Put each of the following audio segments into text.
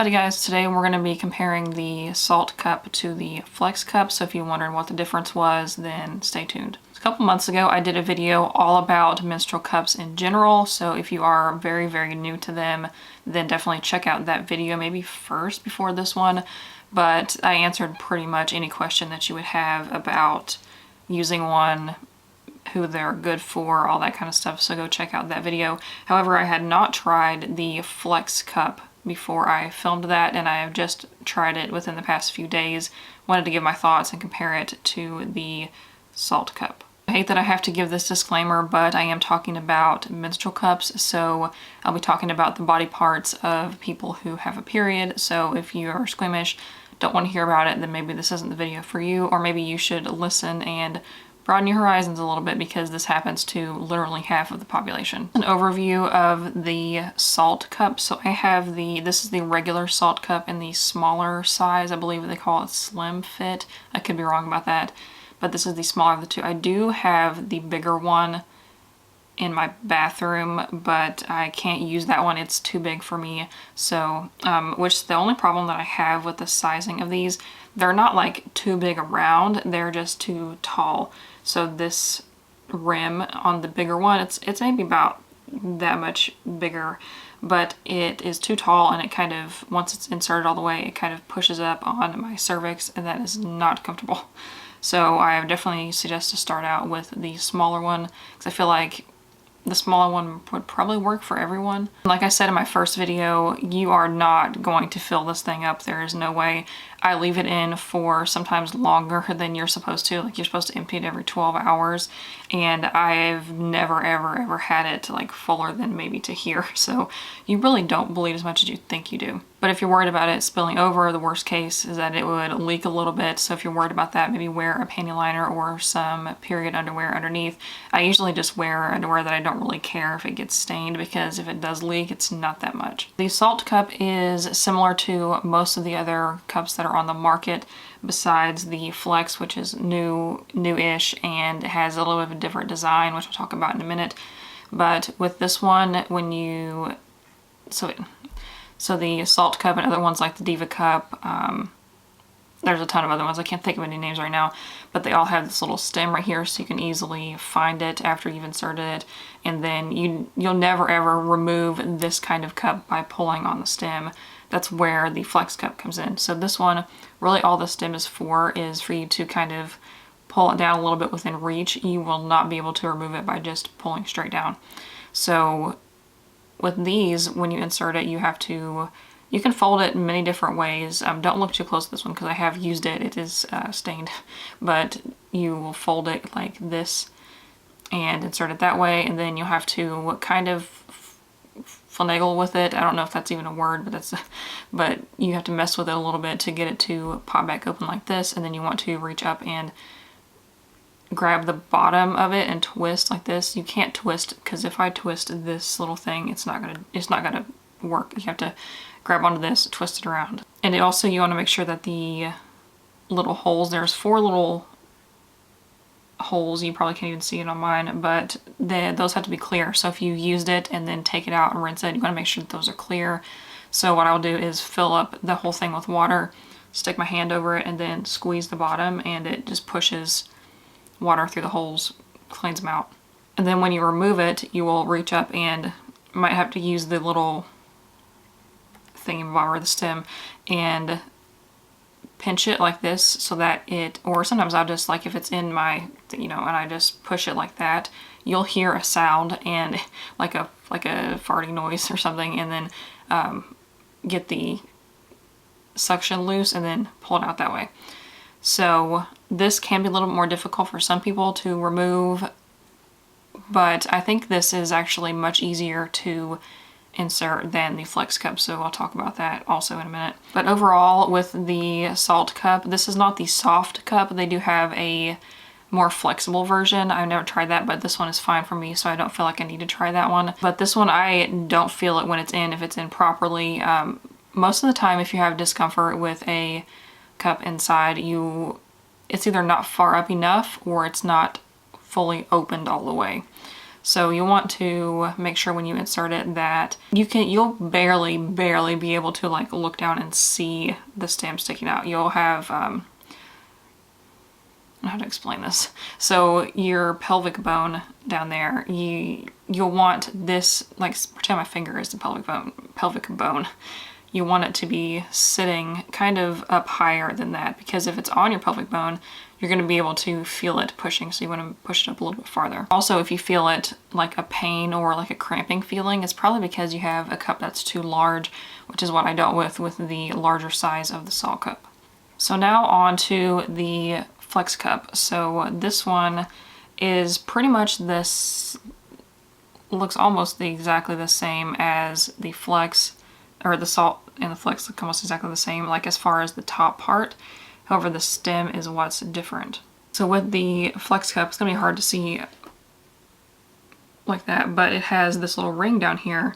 Howdy guys, today we're going to be comparing the Saalt cup to the Flex cup, so if you're wondering what the difference was, then stay tuned. A couple months ago I did a video all about menstrual cups in general, so if you are very new to them, then definitely check out that video maybe first before this one. But I answered pretty much any question that you would have about using one, who they're good for, all that kind of stuff, so go check out that video. However, I had not tried the Flex cup before I filmed that, and I have just tried it within the past few days. Wanted to give my thoughts and compare it to the Saalt cup. I hate that I have to give this disclaimer, but I am talking about menstrual cups, so I'll be talking about the body parts of people who have a period. So if you are squeamish, don't want to hear about it, then maybe this isn't the video for you, or maybe you should listen and broaden your horizons a little bit, because this happens to literally half of the population. An overview of the Saalt cup. So I have this is the regular Saalt cup in the smaller size. I believe they call it slim fit. I could be wrong about that, but this is the smaller of the two. I do have the bigger one in my bathroom, but I can't use that one. It's too big for me. So, which the only problem that I have with the sizing of these, they're not like too big around, they're just too tall. So this rim on the bigger one, it's maybe about that much bigger, but it is too tall, and it kind of, once it's inserted all the way, it kind of pushes up on my cervix, and that is not comfortable. So I definitely suggest to start out with the smaller one, because I feel like the smaller one would probably work for everyone. Like I said in my first video, you are not going to fill this thing up. There is no way. I leave it in for sometimes longer than you're supposed to. Like, you're supposed to empty it every 12 hours. And I've never ever had it like fuller than maybe to here. So you really don't bleed as much as you think you do. But if you're worried about it spilling over, the worst case is that it would leak a little bit. So if you're worried about that, maybe wear a panty liner or some period underwear underneath. I usually just wear underwear that I don't really care if it gets stained, because if it does leak, it's not that much. The Saalt cup is similar to most of the other cups that are on the market, besides the Flex, which is new-ish and has a little bit of a different design, which we'll talk about in a minute. But with this one, when you, so the Saalt cup and other ones like the Diva cup, there's a ton of other ones, I can't think of any names right now, but they all have this little stem right here, so you can easily find it after you've inserted it. And then you'll never ever remove this kind of cup by pulling on the stem. That's where the Flex cup comes in. So this one, really all the stem is for you to kind of pull it down a little bit within reach. You will not be able to remove it by just pulling straight down. So with these, when you insert it, you can fold it in many different ways. Don't look too close to this one, because I have used it. It is stained. But you will fold it like this and insert it that way, and then you'll have to kind of finagle with it. I don't know if that's even a word, but you have to mess with it a little bit to get it to pop back open like this, and then you want to reach up and grab the bottom of it and twist like this. You can't twist, because if I twist this little thing, it's not gonna work. You have to grab onto this, twist it around. And you want to make sure that the little holes, there's 4 little holes, you probably can't even see it on mine, but those have to be clear. So if you used it and then take it out and rinse it, you want to make sure that those are clear. So what I'll do is fill up the whole thing with water, stick my hand over it, and then squeeze the bottom, and it just pushes water through the holes, cleans them out. And then when you remove it, you will reach up and might have to use the little thingy-bobber, the stem, and pinch it like this, so that or sometimes I'll just, like if it's in my, and I just push it like that, you'll hear a sound, and like a farting noise or something, and then get the suction loose and then pull it out that way. So this can be a little bit more difficult for some people to remove, but I think this is actually much easier to insert than the Flex cup, so I'll talk about that also in a minute. But overall, with the Saalt cup, this is not the soft cup. They do have a more flexible version. I've never tried that, but this one is fine for me, so I don't feel like I need to try that one. But this one, I don't feel it when it's in, if it's in properly. Most of the time, if you have discomfort with a cup inside, it's either not far up enough, or it's not fully opened all the way. So you want to make sure when you insert it that you'll barely be able to like look down and see the stem sticking out. You'll have, I don't know how to explain this. So your pelvic bone down there, you'll want this, like pretend my finger is the pelvic bone. You want it to be sitting kind of up higher than that, because if it's on your pelvic bone, you're going to be able to feel it pushing, so you want to push it up a little bit farther. Also, if you feel it like a pain or like a cramping feeling, it's probably because you have a cup that's too large, which is what I dealt with the larger size of the Saalt cup. So now on to the Flex cup. So this one is pretty much this, looks almost exactly the same as the Flex, or the Saalt and the Flex look almost exactly the same, like as far as the top part. However, the stem is what's different. So with the Flex cup, it's gonna be hard to see like that, but it has this little ring down here,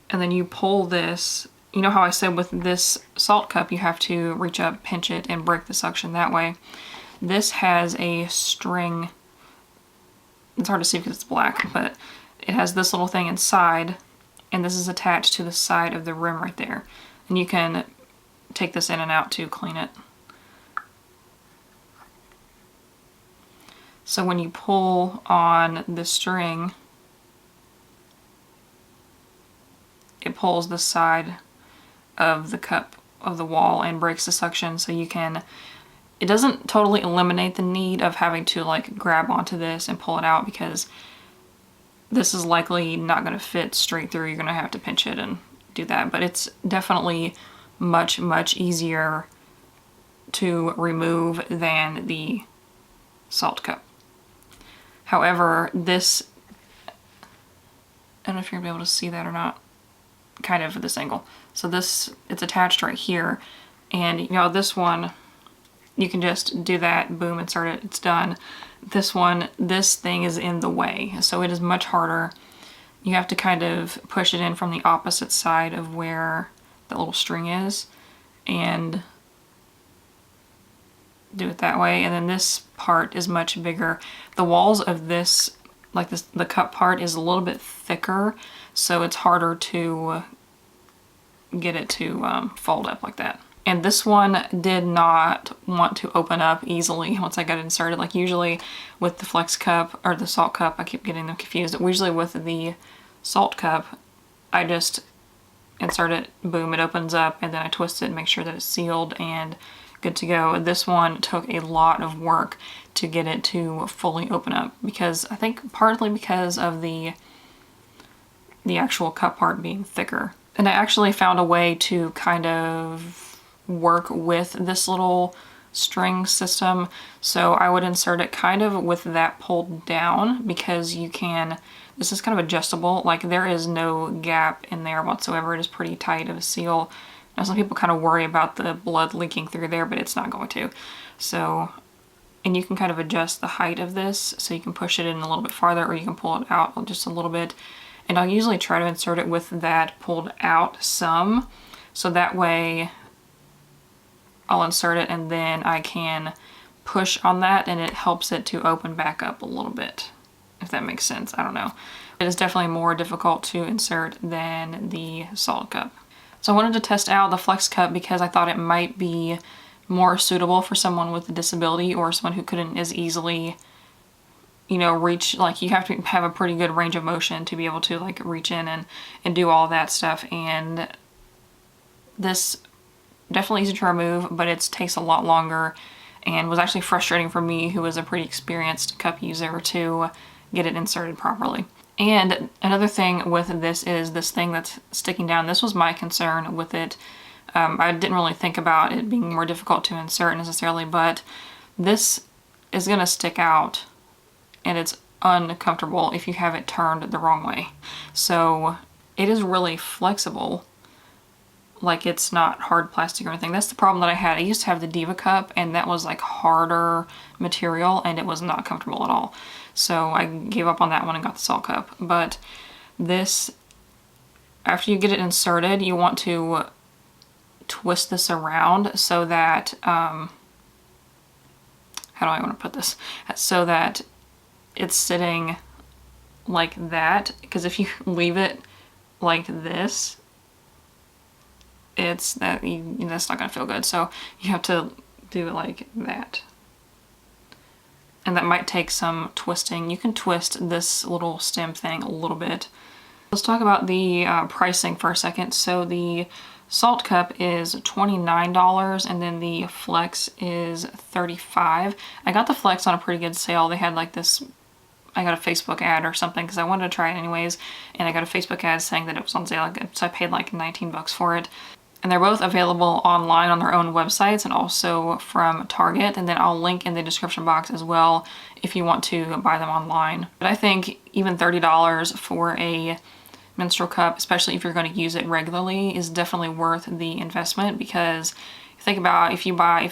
and then you pull this. You know how I said with this Saalt cup, you have to reach up, pinch it, and break the suction that way. This has a string. It's hard to see because it's black, but it has this little thing inside, and this is attached to the side of the rim right there. And you can take this in and out to clean it. So when you pull on the string, it pulls the side of the cup of the wall and breaks the suction, so you can, it doesn't totally eliminate the need of having to like grab onto this and pull it out, because this is likely not going to fit straight through. You're going to have to pinch it and do that, but it's definitely much easier to remove than the Saalt cup. However, this, I don't know if you're going to be able to see that or not, kind of at this angle. So this, it's attached right here, and you know, this one, you can just do that, boom, insert it, it's done. This one, this thing is in the way, so it is much harder. You have to kind of push it in from the opposite side of where the little string is, and do it that way. And then this part is much bigger. The walls of this, like this, the cup part is a little bit thicker, so it's harder to get it to fold up like that. And this one did not want to open up easily once I got it inserted. Like usually with the Flex cup or the Saalt cup, I keep getting them confused. Usually with the Saalt cup, I just insert it, boom, it opens up, and then I twist it and make sure that it's sealed and good to go. This one took a lot of work to get it to fully open up, because I think partly because of the actual cup part being thicker. And I actually found a way to kind of work with this little string system. So I would insert it kind of with that pulled down, because you can, this is kind of adjustable, like there is no gap in there whatsoever. It is pretty tight of a seal. Now some people kind of worry about the blood leaking through there, but it's not going to. So, and you can kind of adjust the height of this, so you can push it in a little bit farther, or you can pull it out just a little bit. And I'll usually try to insert it with that pulled out some, so that way I'll insert it and then I can push on that, and it helps it to open back up a little bit, if that makes sense. I don't know. It is definitely more difficult to insert than the Saalt cup. So I wanted to test out the Flex cup because I thought it might be more suitable for someone with a disability, or someone who couldn't as easily, you know, reach, like you have to have a pretty good range of motion to be able to like reach in and do all that stuff. And this definitely easy to remove, but it takes a lot longer, and was actually frustrating for me, who was a pretty experienced cup user, to get it inserted properly. And another thing with this is this thing that's sticking down. This was my concern with it. I didn't really think about it being more difficult to insert necessarily, but this is gonna stick out, and it's uncomfortable if you have it turned the wrong way. So it is really flexible, like it's not hard plastic or anything. That's the problem that I had. I used to have the Diva cup, and that was like harder material, and it was not comfortable at all. So I gave up on that one and got the Saalt cup. But this, after you get it inserted, you want to twist this around so that, how do I want to put this? So that it's sitting like that, because if you leave it like this, that's not gonna feel good. So you have to do it like that. And that might take some twisting. You can twist this little stem thing a little bit. Let's talk about the pricing for a second. So the Saalt cup is $29 and then the Flex is $35. I got the Flex on a pretty good sale. They had like this, I got a Facebook ad or something because I wanted to try it anyways, and I got a Facebook ad saying that it was on sale, so I paid like 19 bucks for it. And they're both available online on their own websites and also from Target, and then I'll link in the description box as well if you want to buy them online. But I think even $30 for a menstrual cup, especially if you're going to use it regularly, is definitely worth the investment, because think about if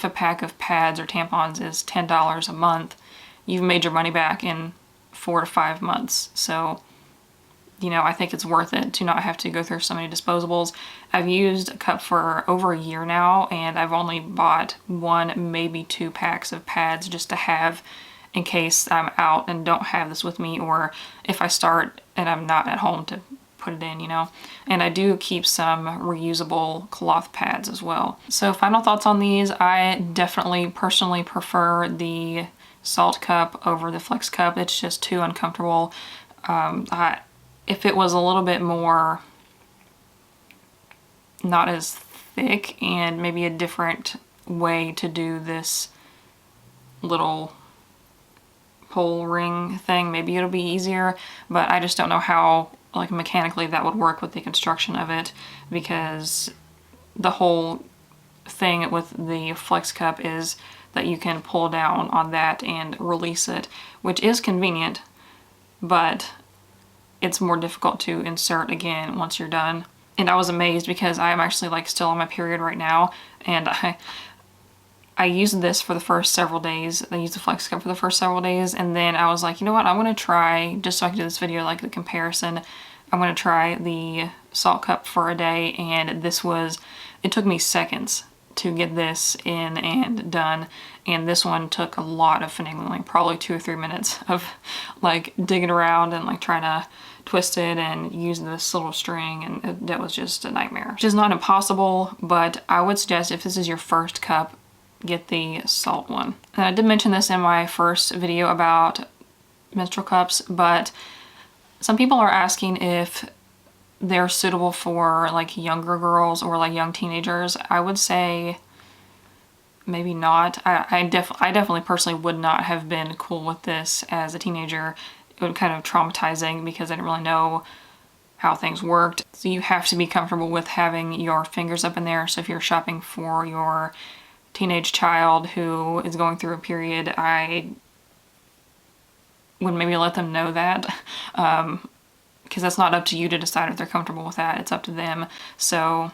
a pack of pads or tampons is $10 a month, you've made your money back in 4 to 5 months. So, you know, I think it's worth it to not have to go through so many disposables. I've used a cup for over a year now, and I've only bought 1, maybe 2 packs of pads just to have in case I'm out and don't have this with me, or if I start and I'm not at home to put it in, you know. And I do keep some reusable cloth pads as well. So final thoughts on these, I definitely personally prefer the Saalt cup over the Flex cup. It's just too uncomfortable. If it was a little bit more, not as thick, and maybe a different way to do this little pole ring thing, maybe it'll be easier, but I just don't know how, like, mechanically that would work with the construction of it, because the whole thing with the Flex cup is that you can pull down on that and release it, which is convenient, but it's more difficult to insert again once you're done. And I was amazed because I am actually like still on my period right now, and I used this for the first several days. I used the Flex cup for the first several days, and then I was like, you know what, I want to try, just so I can do this video, like the comparison, I'm going to try the Saalt cup for a day, and it took me seconds to get this in and done, and this one took a lot of finagling, like probably 2 or 3 minutes of like digging around and like trying to twist it and use this little string, and that was just a nightmare. Which is not impossible, but I would suggest if this is your first cup, get the Saalt one. And I did mention this in my first video about menstrual cups, but some people are asking if they're suitable for like younger girls or like young teenagers. I would say maybe not. I definitely personally would not have been cool with this as a teenager. It would kind of traumatizing because I didn't really know how things worked. So you have to be comfortable with having your fingers up in there. So if you're shopping for your teenage child who is going through a period, I would maybe let them know that, because that's not up to you to decide if they're comfortable with that. It's up to them. So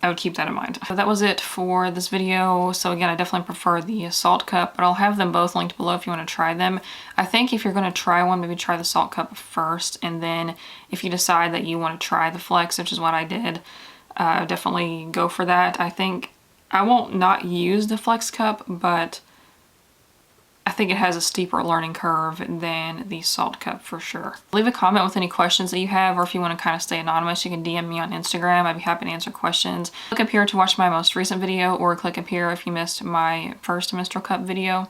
I would keep that in mind. So that was it for this video. So again, I definitely prefer the Saalt cup, but I'll have them both linked below if you want to try them. I think if you're going to try one, maybe try the Saalt cup first, and then if you decide that you want to try the Flex, which is what I did, definitely go for that. I think I won't not use the Flex cup, but I think it has a steeper learning curve than the Saalt cup for sure. Leave a comment with any questions that you have, or if you want to kind of stay anonymous, you can DM me on Instagram. I'd be happy to answer questions. Click up here to watch my most recent video, or click up here if you missed my first menstrual cup video.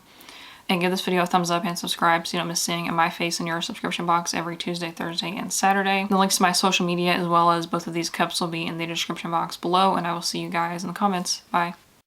And give this video a thumbs up and subscribe so you don't miss seeing my face in your subscription box every Tuesday, Thursday, and Saturday. The links to my social media as well as both of these cups will be in the description box below, and I will see you guys in the comments. Bye.